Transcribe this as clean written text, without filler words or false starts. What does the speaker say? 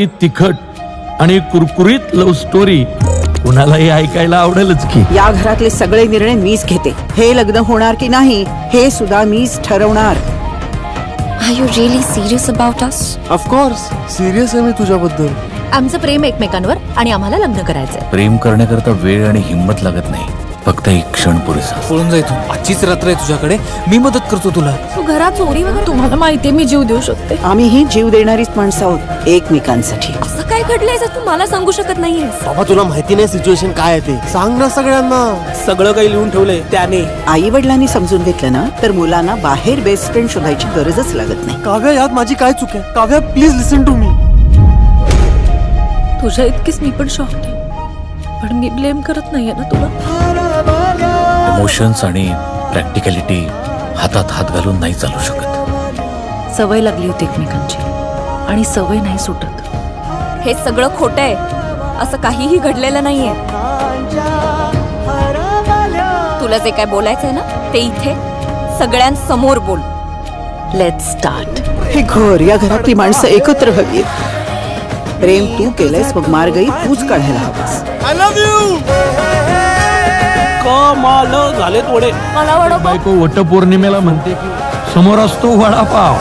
ही तिखट आणि कुरकुरीत लव्ह स्टोरी कुणालाही ऐकायला आवडेलच की. या घरातले सगळे निर्णय मीच घेते. हे लग्न होणार की नाही हे सुद्धा मीच ठरवणार. Are you really serious about us? Of course, serious आहे मी तुझ्याबद्दल. आमचं प्रेम एकमेकांवर आणि आम्हाला लग्न करायचंय. प्रेम करण्याकरता वेळ आणि हिंमत लागत नाही, फक्त एक क्षण पुरेसा. पळून जाय तू. आजचीच रात्र आहे तुझ्याकडे, मी मदत करतो तुला. तू घरात चोरी वगैरे, तुम्हाला माहितीये मी जीव देऊ शकते. आम्हीही जीव देणारीच माणसं आहोत एकमेकांसाठी. असं काय घडलंय जर तू मला सांगू शकत नाहीयेस? बाबा तुला माहिती नाही सिच्युएशन काय आहे ते. सांग ना सगळ्यांना. सगळं काही लिहून ठेवलंय त्याने. आई वडिलांनी समजून घेतलं ना तर मुलांना बाहेर बेस्ट फ्रेंड शोधायची गरजच लागत नाही. काव्या, यात माझी काय चूक आहे? काव्या प्लीज लिसन टू मी. तुझ्या इतकीच मी पण शॉक आहे, पण मी ब्लेम करत नाहीये ना तुला. इमोशन्स आणि प्रॅक्टिकॅलिटी हातात हात घालून नाही चालू शकत. सवय लागली होती एकमेकांची आणि सवय नाही सुटत. हे सगळं खोटं आहे, असं काहीही घडलेलं नाहीये. तुला जे काय बोलायचंय ना ते इथे सगळ्यांसमोर बोल. Let's start. हे घर, या घरातली माणसं एकत्र हवी. प्रेम तू केलंयस, मग मार्गही तूच काढायला हवास. I love you. कमाल झाले थोडे. मला वडापाव. बायको वटपौर्णिमेला म्हणते की समोर असतो वडापाव.